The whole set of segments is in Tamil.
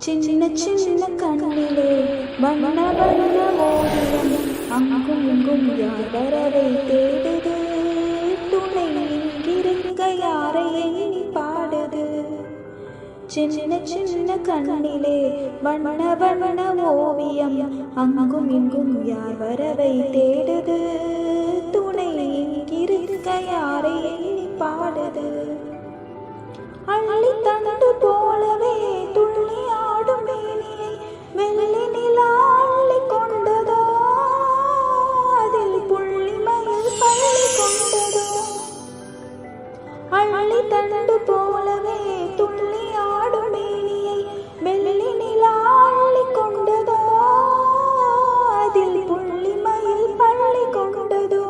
சின்ன சின்ன கண்ணிலே வண்ண வண்ண ஓவியம் அங்கும் இங்கும் யார் வரவை தேடுது துணை இங்கிருக்க யாரை எண்ணி பாடுது சின்ன சின்ன கண்ணிலே வண்ண வண்ண ஓவியம் அங்கும் இங்கும் யார் வரவை தேடுது துணை இங்கிருக்க யாரை எண்ணி பாடுது அள்ளி தந்து போலவே துள்ளி ஆடும் மேனியை வெள்ளி நிலா அள்ளி கொண்டதோ அதில் புள்ளிமயில் பள்ளி கொண்டதோ அள்ளி தந்து போலவே துள்ளி ஆடும் மேனியை வெள்ளி நிலா அள்ளி கொண்டதோ அதில் புள்ளிமயில் பள்ளி கொண்டதோ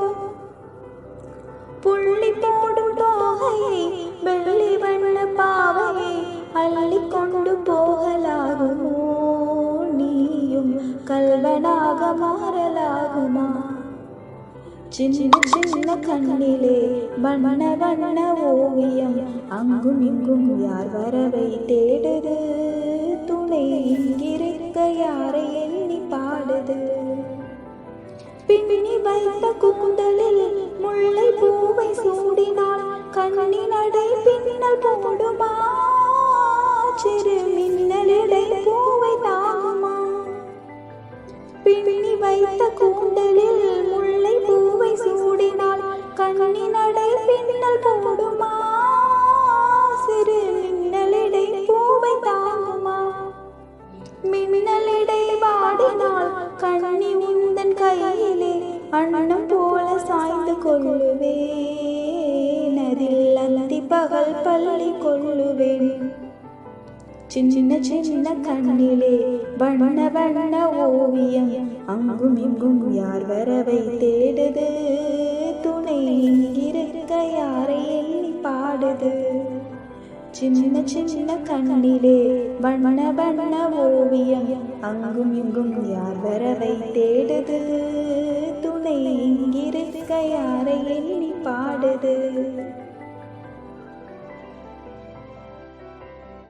புள்ளி போடும் தோகையை வெள்ளி வண்ண பாவையை அள்ளி கொண்டு போகலாகுமோ நீயும் கல்வனாக மாறலாகுமா சின்ன சின்ன கண்ணிலே வண்ண வண்ண ஓவியம் அங்கும் இங்கும் யார் வரவை தேடுது துணை இங்கிருக்க யாரை எண்ணி பாடுது பின்னி வைத்த கூந்தலில் முல்லை பூவை சூடினால் கண்ணின் நடை பின்னல் போடுமா சிறு மின்னலிடை பூவை தாங்குமா பின்னி வைத்த கூந்தலில் முல்லை பூவை சூடினால் கண்ணின் நடை பின்னல் போடுமா சிறு மின்னலிடை பூவை தாங்குமா மின்னலிடை வாடினால் கண்ணி உந்தன் கையிலே அண்ணம் போல சாய்ந்து கொள்ளுவேன் அதில் அந்தி பகல் பள்ளி கொள்ளுவேன் சின்ன சின்ன கண்ணிலே வண்ண வண்ண ஓவியம் அங்கும் இங்கும் யார் வரவை தேடுது துணை இங்கிருக்க யாரை எண்ணி பாடுது சின்ன சின்ன கண்ணிலே வண்ண வண்ண ஓவியம் அங்கும் இங்கும் யார் வரவை தேடுது துணை இங்கிருக்க யாரை எண்ணி பாடுது